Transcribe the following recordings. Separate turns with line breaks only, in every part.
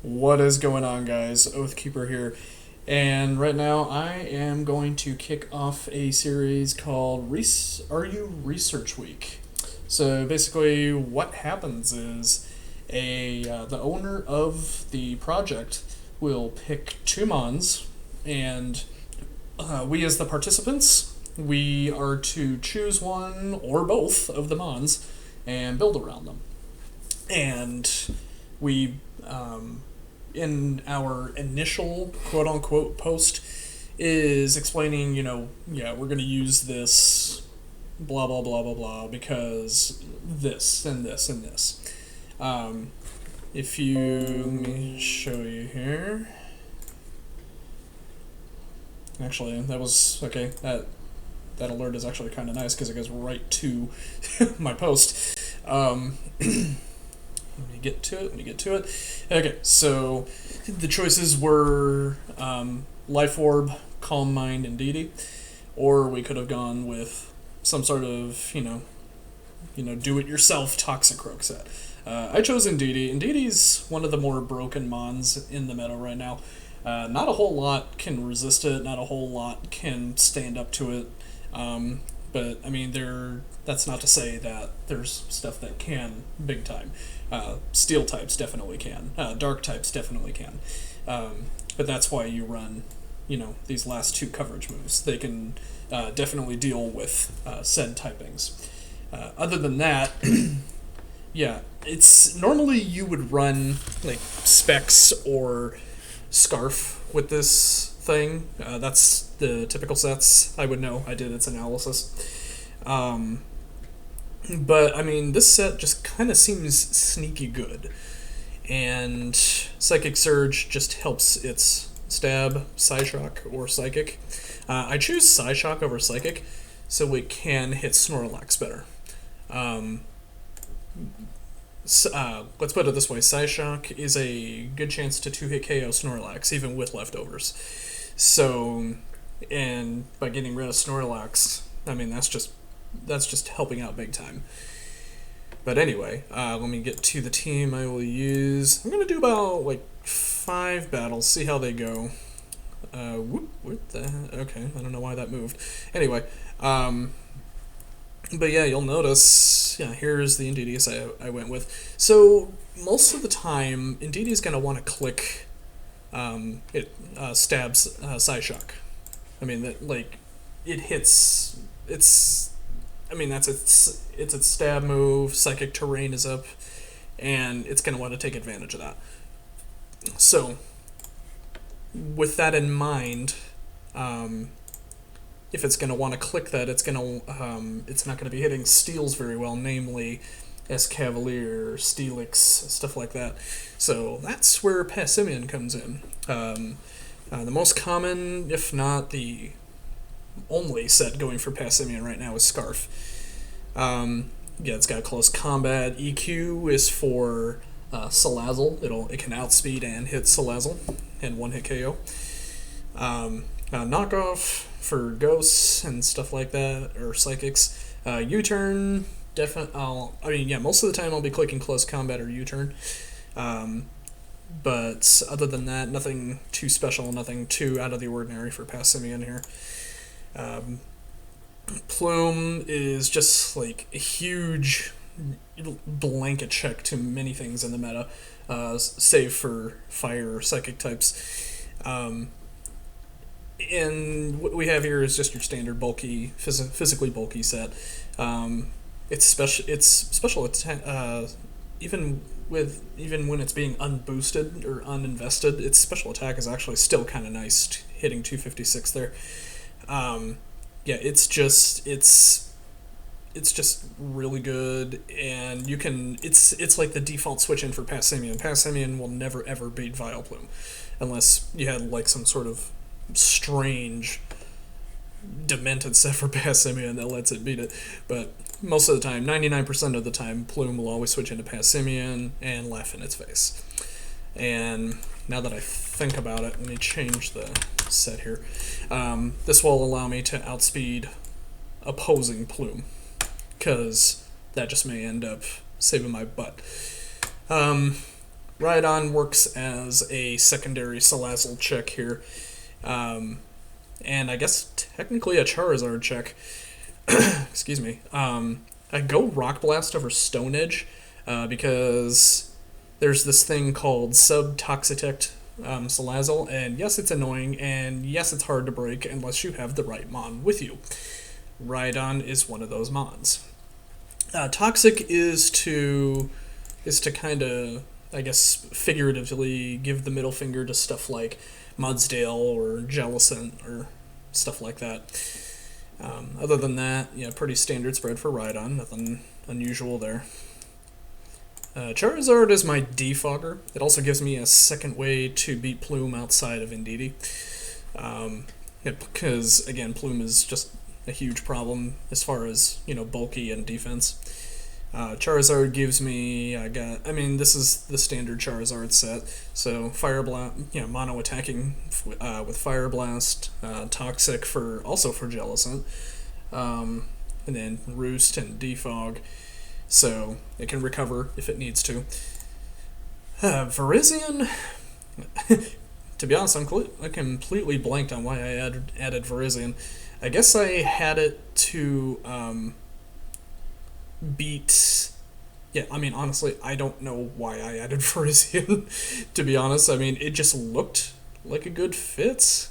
What is going on, guys? Oathkeeper here, and right now I am going to kick off a series called Are You Research Week? So basically, what happens is the owner of the project will pick two mons, and we as the participants we are to choose one or both of the mons and build around them. And we in our initial quote unquote post is explaining, yeah, we're going to use this blah blah blah blah blah because this and this and this. If you Let me show you here. Actually, that was okay. That alert is actually kind of nice because it goes right to my post. Let me get to it. Okay, so the choices were Life Orb, Calm Mind, and Indeedee, or we could have gone with some sort of do-it-yourself Toxicroak set. I chose Indeedee. Indeedee's one of the more broken mons in the meta right now. Not a whole lot can resist it. Not a whole lot can stand up to it. But I mean, that's not to say that there's stuff that can big time. Steel types definitely can. Dark types definitely can. But that's why you run, these last two coverage moves. They can definitely deal with said typings. Other than that, yeah, it's normally you would run like Specs or Scarf with this thing. That's the typical sets. I would know. I did its analysis. But, I mean, this set just kind of seems sneaky good. And Psychic Surge just helps its stab, Psyshock, or Psychic. I choose Psyshock over Psychic, so it can hit Snorlax better. Let's put it this way, Psyshock is a good chance to 2-hit KO Snorlax, even with leftovers. So, and by getting rid of Snorlax, I mean, that's just helping out big time. But anyway, let me get to the team I will use. I'm going to do about, 5 battles, see how they go. What the heck? Okay, I don't know why that moved. Anyway, but yeah, you'll notice, here's the Indeedee I went with. So, most of the time, Indeedee's going to want to click, it stabs Psyshock. I mean, it hits, that's its stab move, Psychic Terrain is up, and it's going to want to take advantage of that. So, with that in mind, if it's going to want to click that, it's not going to be hitting steals very well, namely Escavalier, Steelix, stuff like that. So that's where Passimian comes in. The most common, if not the only set going for Passimian right now is Scarf. It's got close combat. EQ is for Salazzle. It can outspeed and hit Salazzle and one-hit KO. Knockoff for ghosts and stuff like that, or psychics. U-turn, most of the time I'll be clicking close combat or U-turn. But other than that, nothing too special, nothing too out of the ordinary for Passimian here. Plume is just like a huge blanket check to many things in the meta, save for fire or psychic types. And what we have here is just your standard bulky, physically bulky set. It's special attack. Even when it's being unboosted or uninvested, its special attack is actually still kind of nice, hitting 256 there. It's just really good, and you can. It's like the default switch in for Passimian. Passimian will never ever beat Vileplume, unless you had some sort of strange demented set for Passimian that lets it beat it. But most of the time, 99% of the time, Plume will always switch into Passimian and laugh in its face. And now that I think about it, let me change the set here. This will allow me to outspeed opposing Plume, because that just may end up saving my butt. Rhydon works as a secondary Salazzle check here. And I guess technically a Charizard check. Excuse me. I go Rock Blast over Stone Edge because there's this thing called Sub-Toxicroak Salazzle, and yes, it's annoying, and yes, it's hard to break unless you have the right mon with you. Rhydon is one of those mons. Toxic is to kind of, I guess, figuratively give the middle finger to stuff like Mudsdale or Jellicent or stuff like that. Other than that, yeah, pretty standard spread for Rhydon. Nothing unusual there. Charizard is my defogger. It also gives me a second way to beat Plume outside of Indeedee. Because, again, Plume is just a huge problem as far as, bulky and defense. Charizard gives me, this is the standard Charizard set, so Fire Blast, mono attacking with Fire Blast, Toxic also for Jellicent, and then Roost and Defog, so it can recover if it needs to. Virizion, to be honest, I completely blanked on why I added Virizion. I guess I had it to beat... Yeah, honestly, I don't know why I added Virizion, to be honest. It just looked like a good fit.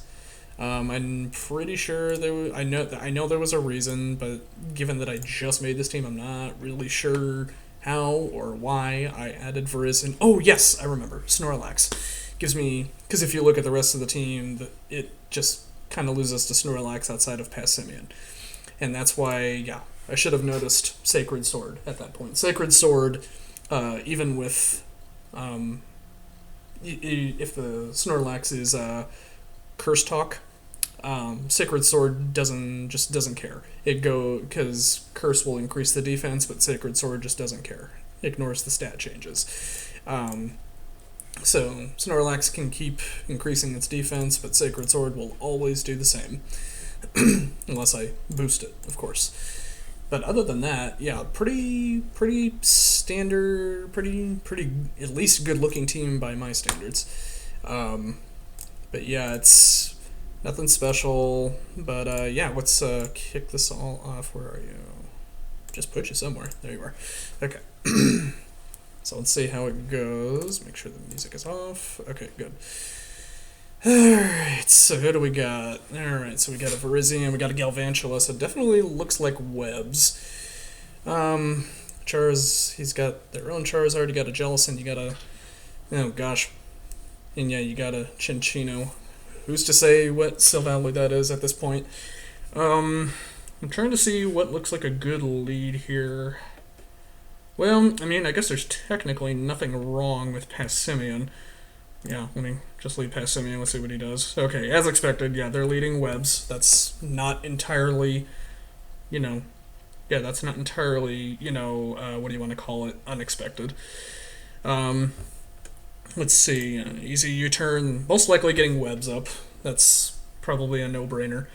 I'm pretty sure I know there was a reason, but given that I just made this team, I'm not really sure how or why I added Virizion. Oh, yes, I remember. Snorlax gives me... Because if you look at the rest of the team, it just kind of loses to Snorlax outside of Passimian. And that's why, yeah, I should have noticed Sacred Sword at that point. Sacred Sword, even with... if the Snorlax is Curse Talk, Sacred Sword doesn't care. Because Curse will increase the defense, but Sacred Sword just doesn't care. Ignores the stat changes. So Snorlax can keep increasing its defense, but Sacred Sword will always do the same. Unless I boost it, of course. But other than that, yeah, pretty standard, pretty at least good looking team by my standards. But yeah, it's nothing special. But yeah, let's kick this all off. Where are you? Just put you somewhere. There you are. Okay. So let's see how it goes. Make sure the music is off. Okay, good. Alright, so who do we got? Alright, so we got a Virizion, we got a Galvantula, so it definitely looks like webs. He's got their own Charizard, you got a Jellicent, you got a... Oh gosh. And yeah, you got a Chinchino. Who's to say what Silvally that is at this point? I'm trying to see what looks like a good lead here. Well, I guess there's technically nothing wrong with Passimian. Yeah, let me just leave Passimian, let's see what he does. Okay, as expected, yeah, they're leading webs. That's not entirely, that's not entirely, what do you want to call it, unexpected. Let's see, easy U-turn, most likely getting webs up. That's probably a no-brainer.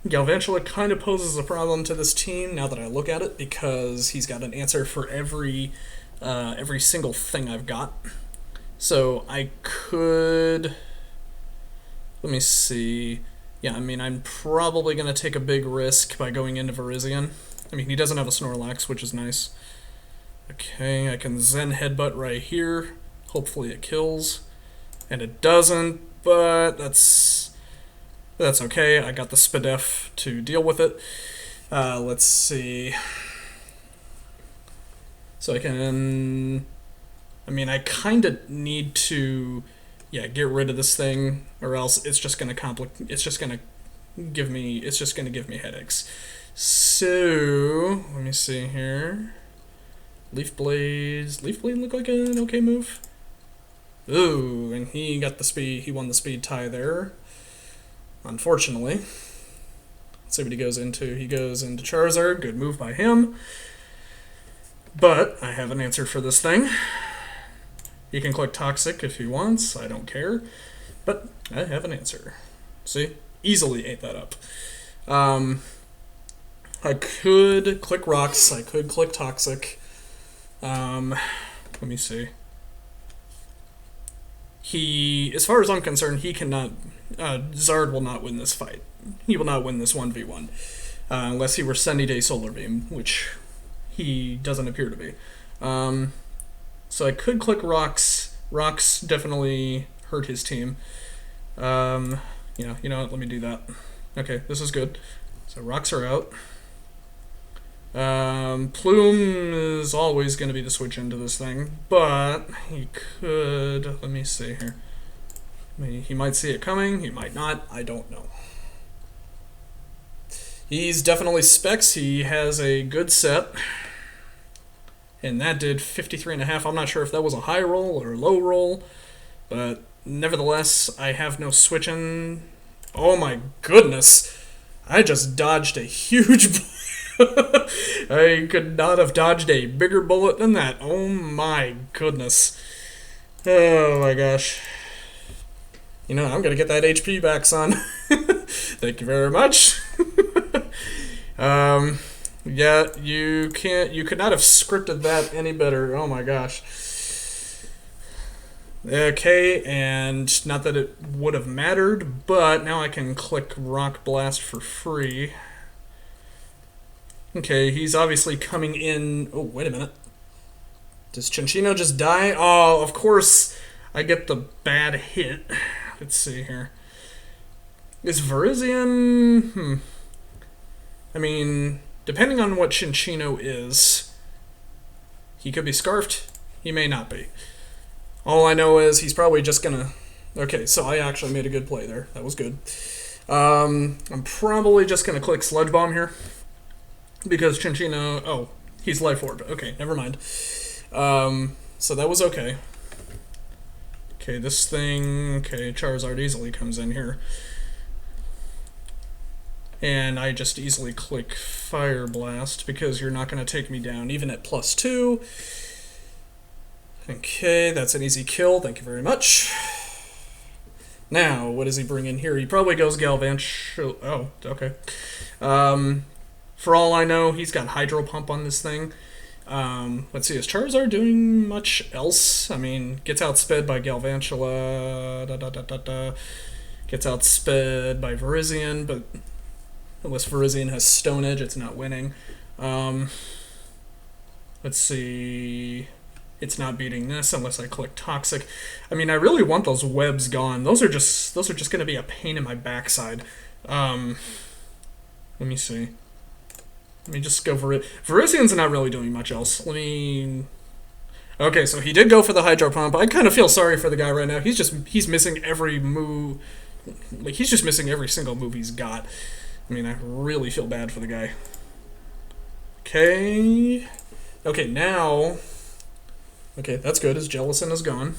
Galvantula kind of poses a problem to this team now that I look at it, because he's got an answer for every single thing I've got. So I could... Let me see. Yeah, I'm probably going to take a big risk by going into Virizion. He doesn't have a Snorlax, which is nice. Okay, I can Zen Headbutt right here. Hopefully it kills. And it doesn't, but that's okay. I got the Spadef to deal with it. Let's see... So I can... I kind of need to, get rid of this thing, or else it's just going to it's just going to give me headaches. So, let me see here. Leaf Blade look like an okay move. Ooh, and he won the speed tie there. Unfortunately. Let's see what he goes into. He goes into Charizard, good move by him. But I have an answer for this thing. He can click Toxic if he wants, I don't care. But I have an answer. See? Easily ate that up. I could click Rocks, I could click Toxic. Let me see. As far as I'm concerned, he cannot. Zard will not win this fight. He will not win this 1v1 unless he were Sunny Day Solar Beam, which he doesn't appear to be. So I could click Rocks. Rocks definitely hurt his team. Yeah, you know what? Let me do that. Okay, this is good. So Rocks are out. Plume is always going to be the switch into this thing, but he could. Let me see here. He might see it coming. He might not. I don't know. He's definitely specs. He has a good set. And that did 53.5. I'm not sure if that was a high roll or a low roll. But nevertheless, I have no switching. Oh my goodness. I just dodged a huge I could not have dodged a bigger bullet than that. Oh my goodness. Oh my gosh. You know, I'm gonna get that HP back, son. Thank you very much. Yeah, you could not have scripted that any better. Oh my gosh. Okay, and not that it would have mattered, but now I can click Rock Blast for free. Okay, he's obviously coming in. Oh, wait a minute. Does Chinchino just die? Oh, of course I get the bad hit. Let's see here. Is Verizian... I mean, depending on what Chinchino is, he could be scarfed. He may not be. All I know is he's probably just gonna... Okay, so I actually made a good play there. That was good. I'm probably just gonna click Sludge Bomb here. Because Chinchino... Oh, he's Life Orb. Okay, never mind. So that was okay. Okay, this thing... Okay, Charizard easily comes in here. And I just easily click Fire Blast because you're not going to take me down even at +2. Okay, that's an easy kill. Thank you very much. Now, what does he bring in here? He probably goes Galvantula. Oh, okay. For all I know, he's got Hydro Pump on this thing. Let's see, is Charizard doing much else? I mean, gets outsped by Galvantula. Gets outsped by Verizian, but unless Verizian has Stone Edge, it's not winning. Let's see. It's not beating this unless I click Toxic. I mean, I really want those webs gone. Those are just going to be a pain in my backside. Let me see. Let me just go for it. Verizian's not really doing much else. Let me... Okay, so he did go for the Hydro Pump. I kind of feel sorry for the guy right now. He's missing every move. Like, he's just missing every single move he's got. I mean, I really feel bad for the guy. Okay. Okay, now... Okay, that's good. His Jellicent is gone.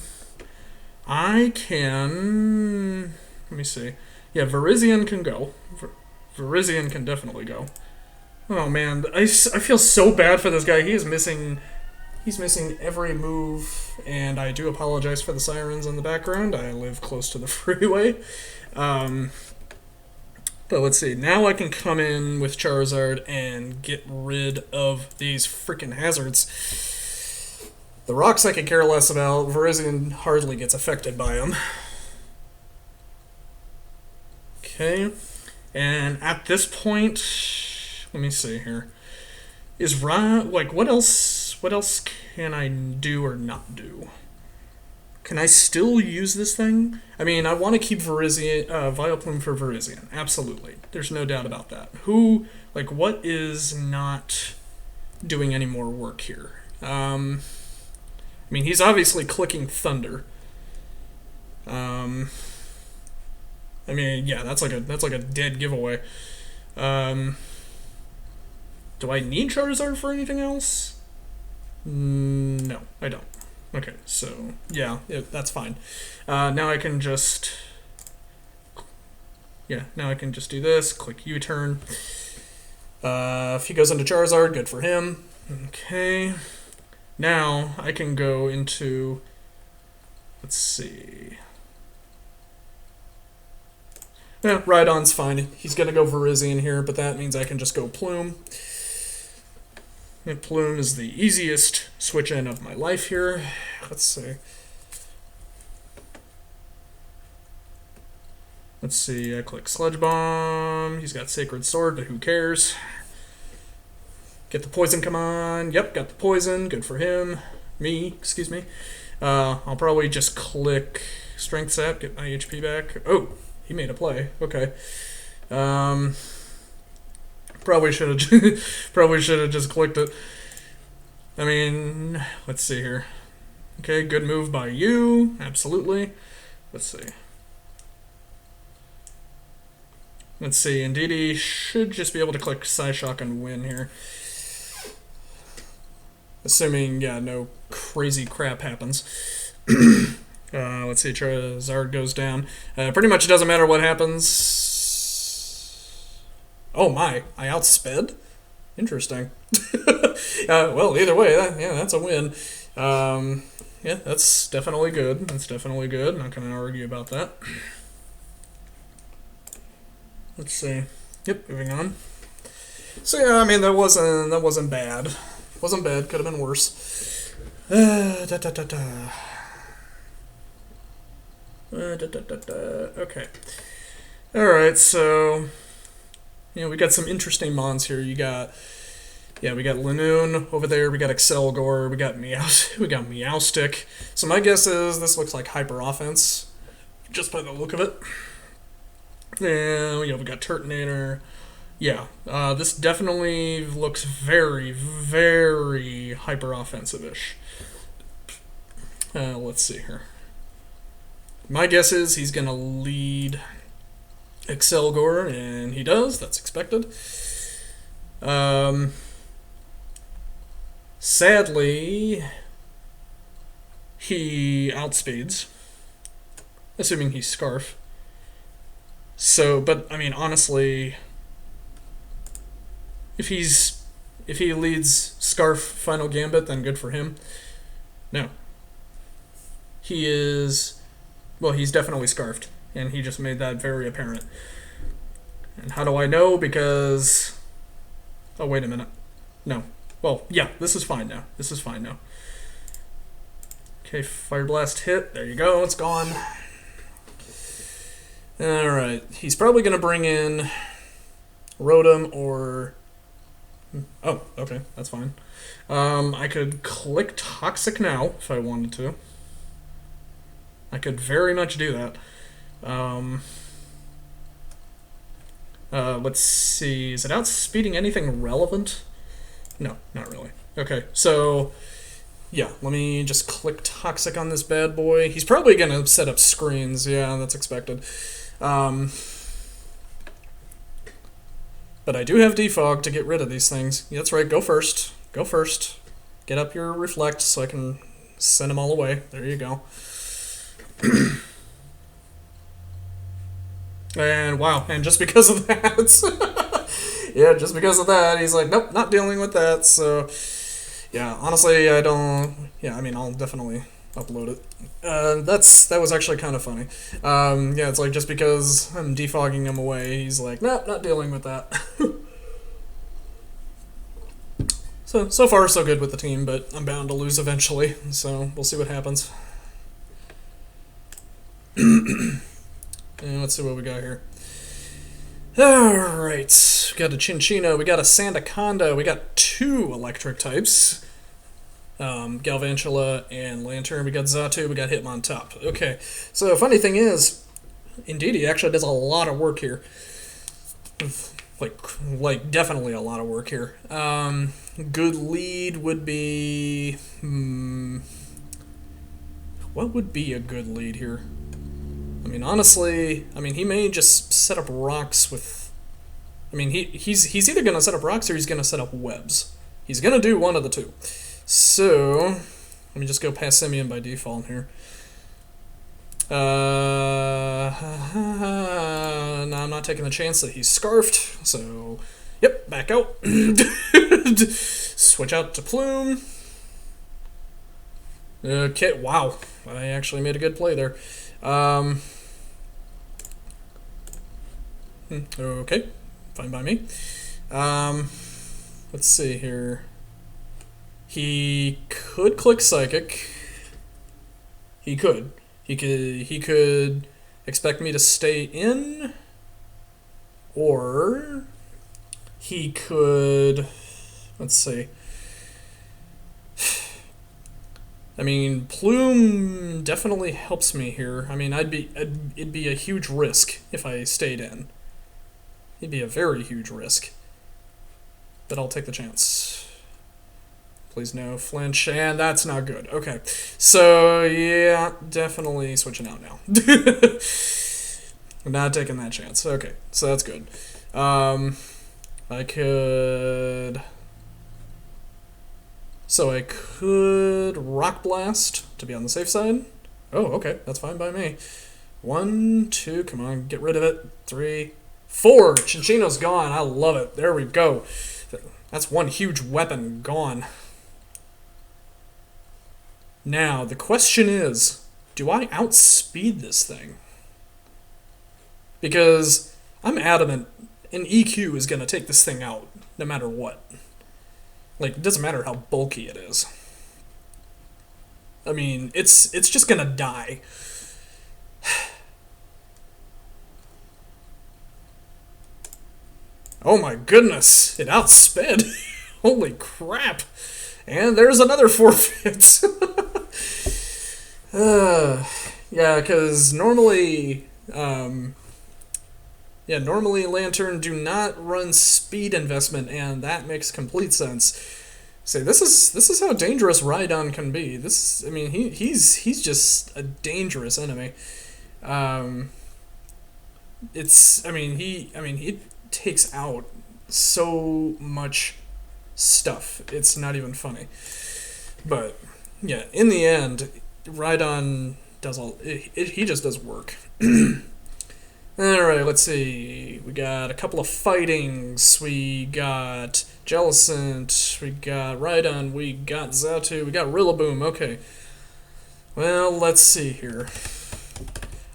I can... Let me see. Yeah, Verizian can go. Verizian can definitely go. Oh man, I feel so bad for this guy. He's missing every move, and I do apologize for the sirens in the background. I live close to the freeway. But let's see. Now I can come in with Charizard and get rid of these freaking hazards. The rocks I could care less about. Verizian hardly gets affected by them. Okay. And at this point... Let me see here. Is like what else can I do or not do? Can I still use this thing? I mean, I want to keep Verizian, Vileplume for Verizian. Absolutely. There's no doubt about that. What is not doing any more work here? I mean, he's obviously clicking Thunder. I mean, yeah, that's like a dead giveaway. Do I need Charizard for anything else? No, I don't. Okay, so, yeah, that's fine. Now I can just... Yeah, now I can just do this, click U-turn. If he goes into Charizard, good for him. Okay. Now I can go into... Let's see... Yeah, Rhydon's fine. He's going to go Verizian here, but that means I can just go Plume. And Plume is the easiest switch in of my life here. Let's see. Let's see, I click Sludge Bomb. He's got Sacred Sword, but who cares? Get the poison, come on. Yep, got the poison. Good for him. Excuse me. I'll probably just click Strength Sap, get my HP back. Oh, he made a play. Okay. Probably should have just clicked it. I mean, let's see here. Okay, good move by you. Absolutely. Let's see. Let's see. Indeedee should just be able to click Psyshock and win here. Assuming, yeah, no crazy crap happens. Let's see, Charizard goes down. Pretty much doesn't matter what happens. Oh my, I outsped? Interesting. Well, either way, that's a win. Yeah, that's definitely good. That's definitely good. Not going to argue about that. Let's see. Yep, moving on. So yeah, I mean, that wasn't bad. Wasn't bad. Could have been worse. Okay. All right. So, we got some interesting mons here. We got Linoon over there. We got Excelgor. We got Meowstic. So my guess is this looks like hyper offense, just by the look of it. And we got Turtonator. Yeah, this definitely looks very, very hyper offensive-ish. Let's see here. My guess is he's gonna lead Excelgor, and he does. That's expected. Sadly, he outspeeds, assuming he's Scarf. So, but I mean, honestly, if he leads Scarf Final Gambit, then good for him. No. He's definitely Scarfed, and he just made that very apparent. And how do I know? Because, oh, wait a minute. No. Well, yeah, this is fine now. Okay, Fire Blast hit. There you go, it's gone. Alright, he's probably going to bring in Rotom or... Oh, okay, that's fine. I could click Toxic now if I wanted to. I could very much do that. Let's see, is it outspeeding anything relevant? No, not really. Okay, so... Yeah, let me just click Toxic on this bad boy. He's probably going to set up screens. Yeah, that's expected. But I do have Defog to get rid of these things. Yeah, that's right, go first. Go first. Get up your Reflect so I can send them all away. There you go. And wow, and just because of that... yeah, just because of that, he's like, nope, not dealing with that, so... Yeah, honestly, I don't... Yeah, I mean, I'll definitely upload it. That was actually kind of funny. Yeah, it's like, just because I'm defogging him away, he's like, nope, not dealing with that. So far, so good with the team, but I'm bound to lose eventually, so we'll see what happens. And let's see what we got here. Alright, we got a Chinchino, we got a Sandaconda, we got two electric types. Galvantula and Lantern, we got Xatu, we got Hitmontop. Okay, so funny thing is, Indeedee actually does a lot of work here. Like definitely a lot of work here. Good lead would be... what would be a good lead here? I mean, honestly, he may just set up rocks with... I mean, he's either going to set up rocks or he's going to set up webs. He's going to do one of the two. So, let me just go past Simeon by default here. No, I'm not taking the chance that he's Scarfed, so... Yep, back out. Switch out to Plume. Okay, wow. I actually made a good play there. Okay, fine by me. Let's see here. He could click Psychic. He could. He could expect me to stay in, or he could. Let's see. I mean, Plume definitely helps me here. I mean, it'd be a huge risk if I stayed in. It'd be a very huge risk. But I'll take the chance. Please no flinch, and that's not good. Okay, so yeah, definitely switching out now. I'm not taking that chance. Okay, so that's good. I could... So I could Rock Blast to be on the safe side. Oh, okay, that's fine by me. 1, 2, come on, get rid of it. 3, 4. Chinchino's gone. I love it. There we go. That's one huge weapon gone. Now, the question is, do I outspeed this thing? Because I'm adamant an EQ is going to take this thing out, no matter what. Like, it doesn't matter how bulky it is. I mean, it's just going to die. Oh my goodness, it outsped. Holy crap. And there's another forfeit. Yeah, because normally, normally Lantern do not run speed investment, and that makes complete sense. Say, this is how dangerous Rhydon can be. I mean, he's just a dangerous enemy. He takes out so much stuff. It's not even funny. But yeah, in the end, Rhydon does he just does work. Alright, let's see. We got a couple of fightings. We got Jellicent. We got Rhydon. We got Xatu. We got Rillaboom. Okay. Well, let's see here.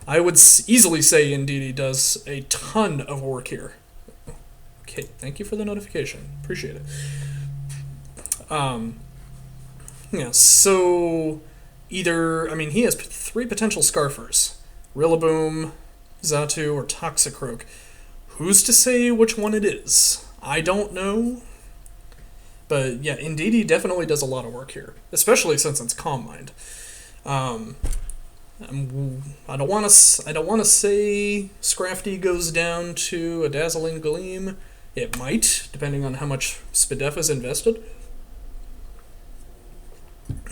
I would easily say Indeedee does a ton of work here. Okay, thank you for the notification. Appreciate it. Yeah, so either, he has 3 potential Scarfers. Rillaboom, Xatu, or Toxicroak. Who's to say which one it is? I don't know. But yeah, Indeedee definitely does a lot of work here, especially since it's Calm Mind. I don't want to say Scrafty goes down to a Dazzling Gleam. It might, depending on how much Spadef is invested.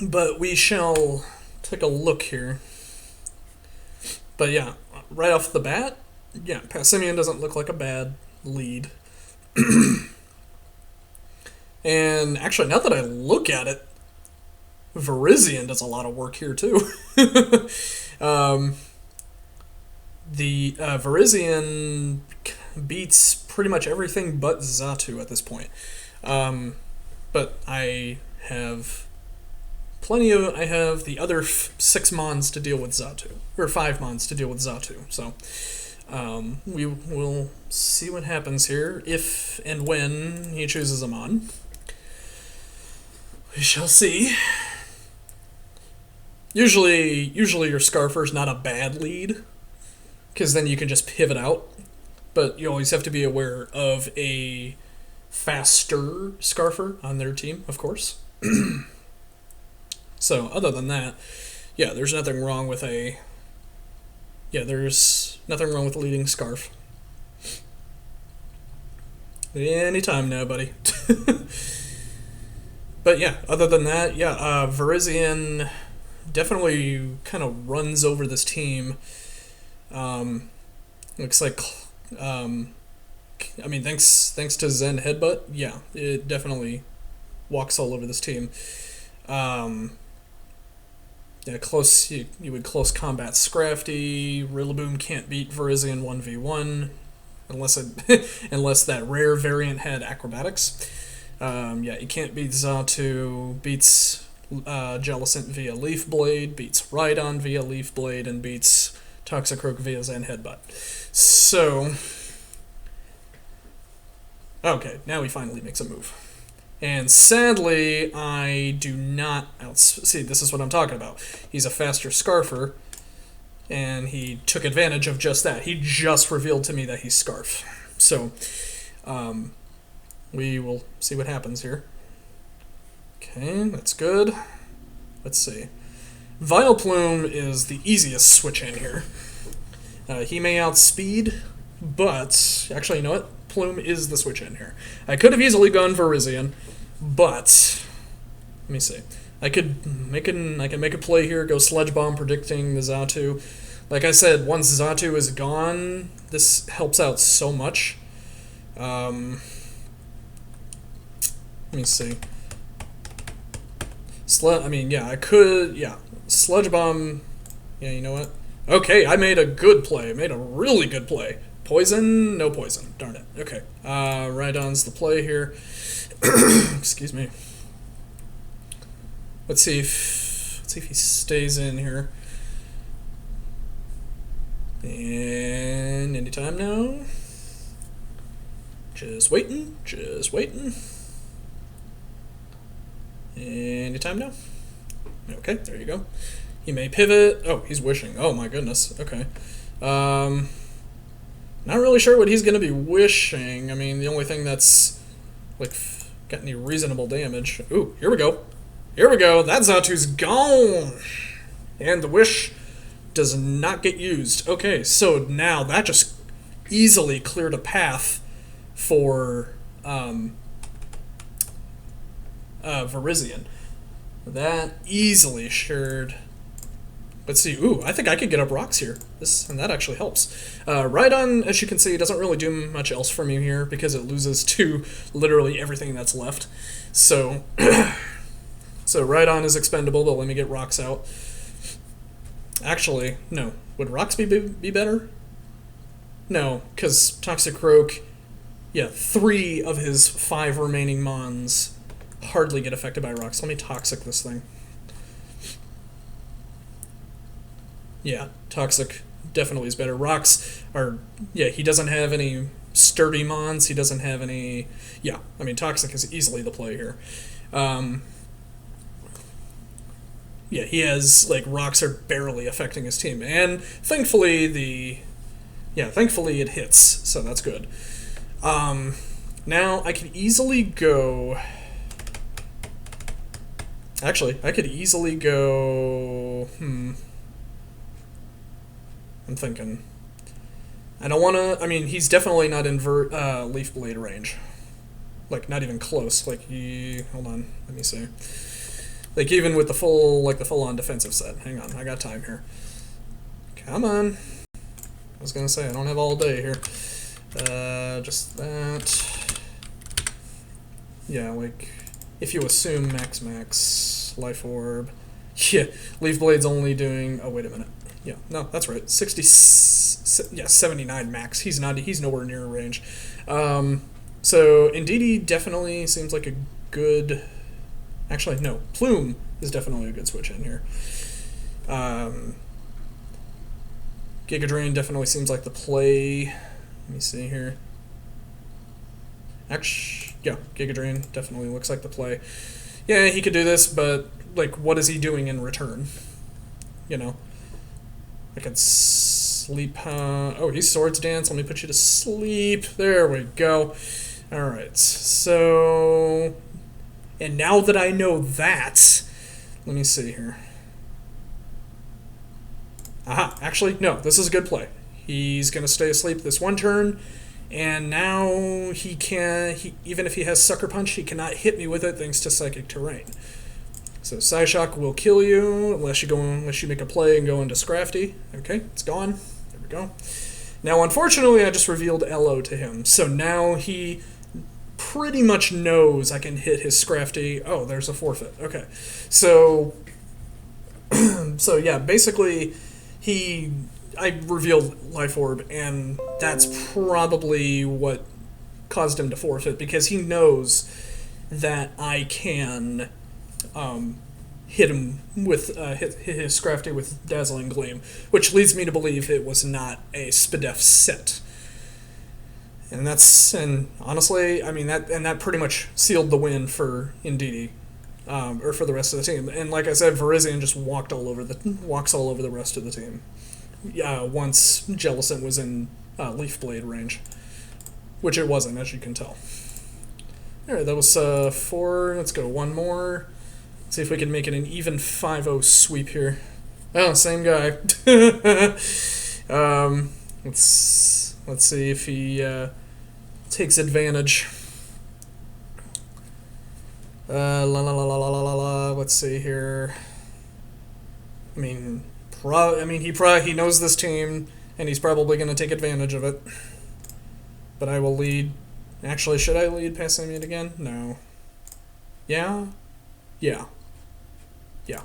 But we shall take a look here. But yeah, right off the bat, yeah, Passimian doesn't look like a bad lead. And actually, now that I look at it, Virizion does a lot of work here too. The Virizion beats pretty much everything but Xatu at this point. But I have the other 6 Mons to deal with Xatu, or 5 Mons to deal with Xatu. So we will see what happens here, if and when he chooses a Mon. We shall see. Usually your Scarfer's not a bad lead, because then you can just pivot out. But you always have to be aware of a faster Scarfer on their team, of course. So, other than that, yeah, there's nothing wrong with leading Scarf. Anytime now, buddy. But yeah, other than that, yeah, Virizion definitely kind of runs over this team. Looks like, thanks to Zen Headbutt, yeah, it definitely walks all over this team. Yeah, you would close combat Scrafty. Rillaboom can't beat Virizion 1v1 unless that rare variant had acrobatics. Yeah, you can't beat Xatu, beats Jellicent via Leaf Blade, beats Rhydon via Leaf Blade, and beats Toxicroak via Zen Headbutt. So, okay, now he finally makes a move. And sadly, I do not see, this is what I'm talking about. He's a faster Scarfer, and he took advantage of just that. He just revealed to me that he's Scarf. So, we will see what happens here. Okay, that's good. Let's see. Vileplume is the easiest switch in here. He may outspeed, but actually, you know what? Plume is the switch in here. I could have easily gone Virizion, but let me see. I could make a play here, go Sludge Bomb, predicting the Xatu. Like I said, once Xatu is gone, this helps out so much. Let me see. I could, yeah. Sludge Bomb, yeah, you know what? Okay, I made a good play. I made a really good play. Poison? No poison. Darn it. Okay. Rhydon's the play here. Excuse me. Let's see if he stays in here. And anytime now. Just waiting. Anytime now. Okay, there you go. He may pivot. Oh, he's wishing. Oh my goodness. Okay. Not really sure what he's going to be wishing. I mean, the only thing that's, like, got any reasonable damage. Ooh, here we go. That Xatu's gone. And the wish does not get used. Okay, so now that just easily cleared a path for Virizion. That easily assured. Let's see. Ooh, I think I could get up rocks here. And that actually helps. Rhydon, as you can see, doesn't really do much else for me here because it loses to literally everything that's left. So, so Rhydon is expendable, but let me get rocks out. Actually, no. Would rocks be better? No, because Toxicroak, yeah, 3 of his 5 remaining mons hardly get affected by rocks. Let me toxic this thing. Yeah, toxic definitely is better. Rocks are, yeah, he doesn't have any sturdy mons. He doesn't have any, yeah, I mean, toxic is easily the play here. Yeah, he has, like, rocks are barely affecting his team. And thankfully thankfully it hits, so that's good. Now, I could easily go... Actually, I could easily go... I'm thinking. I don't want to... I mean, he's definitely not in Leaf Blade range. Like, not even close. Like, hold on. Let me see. Like, even with the full-on defensive set. Hang on, I got time here. Come on. I was going to say, I don't have all day here. Just that. Yeah, like, if you assume max life orb. Yeah, Leaf Blade's only doing... Oh, wait a minute. Yeah, no, that's right. 79 max. He's nowhere near range. So Indeedee definitely seems like a good... Actually, no. Plume is definitely a good switch in here. Giga Drain definitely seems like the play. Let me see here. Actually, yeah, Giga Drain definitely looks like the play. Yeah, he could do this, but, like, what is he doing in return? You know? I could sleep... oh, he's Swords Dance. Let me put you to sleep. There we go. Alright, so... And now that I know that... Let me see here. Aha, actually, no, this is a good play. He's going to stay asleep this one turn, and now he can... even if he has Sucker Punch, he cannot hit me with it thanks to Psychic Terrain. So Psyshock will kill you unless you make a play and go into Scrafty. Okay, it's gone. There we go. Now, unfortunately, I just revealed LO to him, so now he pretty much knows I can hit his Scrafty. Oh, there's a forfeit. Okay, so so yeah, basically I revealed Life Orb, and that's probably what caused him to forfeit, because he knows that I can hit him with hit his Scrafty with Dazzling Gleam, which leads me to believe it was not a Spadef set. And honestly, I mean that pretty much sealed the win for Indeedee, or for the rest of the team. And like I said, Verizian just walks all over the rest of the team. Once Jellison was in Leaf Blade range, which it wasn't, as you can tell. All right, that was 4. Let's go one more. See if we can make it an even 5-0 sweep here. Oh, same guy. Let's see if he takes advantage. Let's see here. I mean, he knows this team, and he's probably going to take advantage of it. But I will lead. Actually, should I lead past Simeon again? No. Yeah? Yeah. Yeah.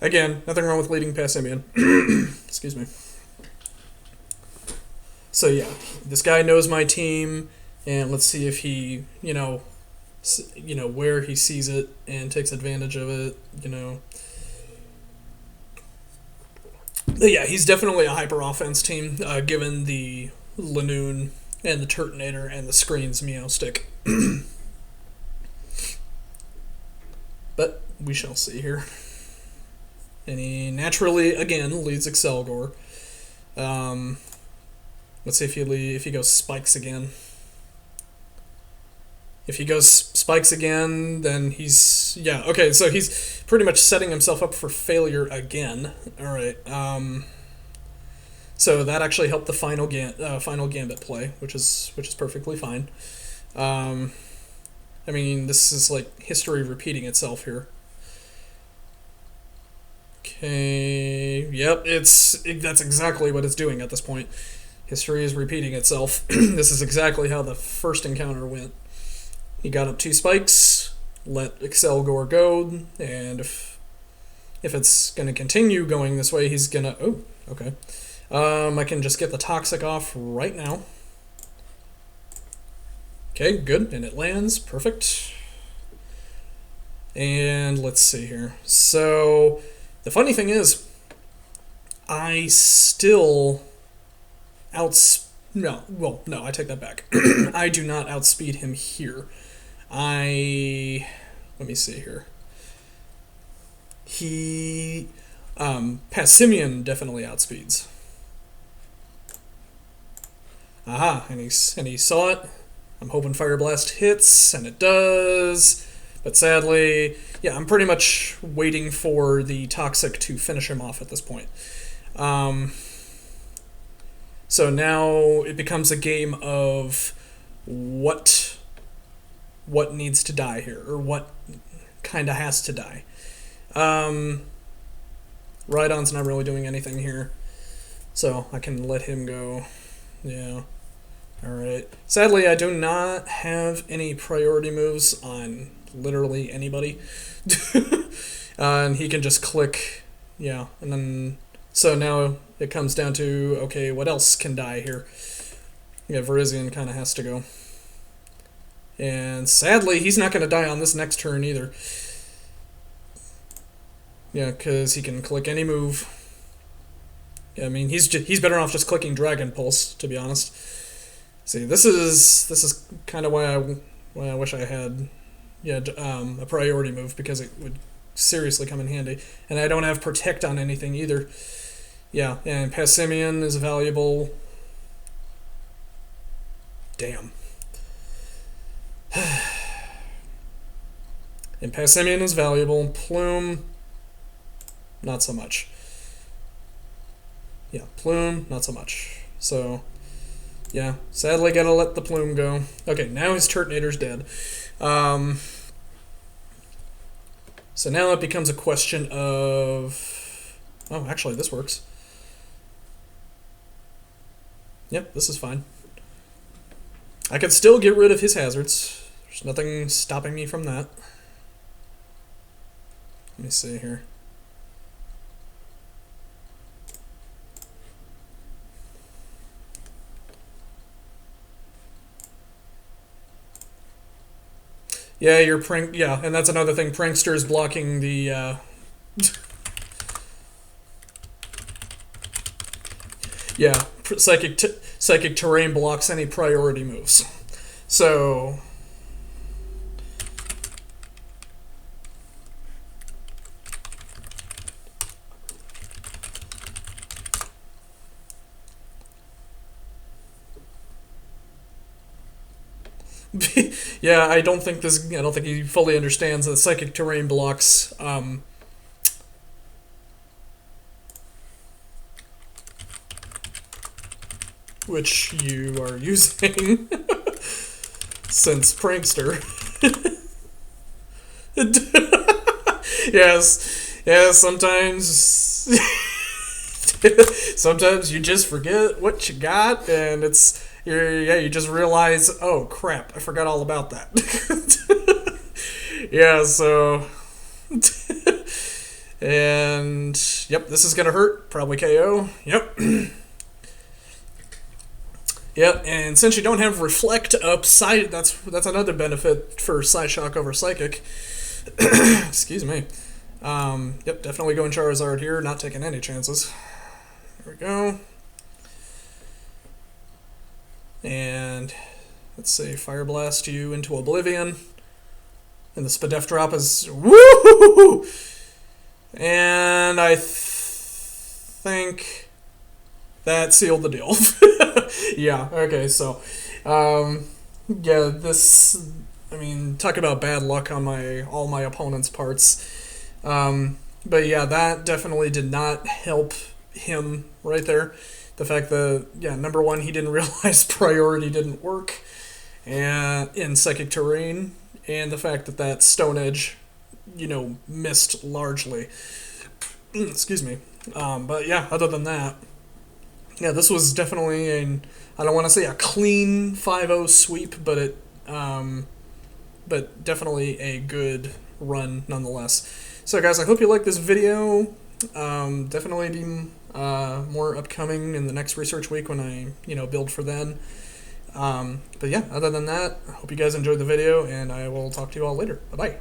Again, nothing wrong with leading past Simeon. Excuse me. So yeah, this guy knows my team, and let's see if he, where he sees it and takes advantage of it, But yeah, he's definitely a hyper offense team, given the Lanoon and the Turtonator and the Screens Meow Stick. But we shall see here. And he naturally, again, leads Excelgor. Let's see if he goes Spikes again. If he goes Spikes again, then he's... Yeah, okay, so he's pretty much setting himself up for failure again. Alright, so that actually helped the final Gambit play, which is perfectly fine. I mean, this is like history repeating itself here. Okay, yep, that's exactly what it's doing at this point. History is repeating itself. This is exactly how the first encounter went. He got up 2 spikes, let Excelgor go, and if it's going to continue going this way, he's going to... Oh, okay. I can just get the Toxic off right now. Okay, good, and it lands. Perfect. And let's see here. So, the funny thing is, I still... No, I take that back. I do not outspeed him here. Let me see here. He, Passimian definitely outspeeds. Aha, and he saw it. I'm hoping Fire Blast hits, and it does. But sadly, yeah, I'm pretty much waiting for the Toxic to finish him off at this point. So now it becomes a game of what needs to die here, or what kind of has to die. Rhydon's not really doing anything here, so I can let him go. Yeah. Alright. Sadly, I do not have any priority moves on literally anybody. And he can just click, yeah, and then... So now it comes down to, okay, what else can die here? Yeah, Verizian kind of has to go. And sadly, he's not going to die on this next turn either. Yeah, because he can click any move. Yeah, I mean, he's better off just clicking Dragon Pulse, to be honest. See, this is kind of why I wish I had a priority move, because it would seriously come in handy. And I don't have Protect on anything either. Yeah, and Passimian is valuable. Damn. And Passimian is valuable. Plume, not so much. Yeah, Plume, not so much. So, yeah, sadly gotta let the Plume go. Okay, now his Turtonator's dead. So now it becomes a question of... Oh, actually, this works. Yep, this is fine. I could still get rid of his hazards. There's nothing stopping me from that. Let me see here. Yeah, you're prank. Yeah, and that's another thing. Prankster is blocking the. Yeah, psychic terrain blocks any priority moves. So yeah, I don't think he fully understands that psychic terrain blocks which you are using since Prankster. yes, sometimes sometimes you just forget what you got, and you just realize, oh crap, I forgot all about that. Yeah, so and yep, this is gonna hurt, probably KO. Yep. Yep, and since you don't have Reflect up, that's another benefit for Psyshock over Psychic. Excuse me. Yep, definitely going Charizard here, not taking any chances. There we go. And let's say Fire Blast you into Oblivion. And the Spadef drop is woo! And I think that sealed the deal. Yeah, okay, so yeah, this, I mean, talk about bad luck on all my opponent's parts. But yeah, that definitely did not help him right there. The fact that, yeah, number one, he didn't realize priority didn't work and in Psychic Terrain, and the fact that Stone Edge, missed largely. Excuse me. But yeah, other than that, yeah, this was definitely I don't want to say a clean 5-0 sweep, but definitely a good run nonetheless. So guys, I hope you liked this video. Definitely be more upcoming in the next research week when I build for then. But yeah, other than that, I hope you guys enjoyed the video, and I will talk to you all later. Bye bye.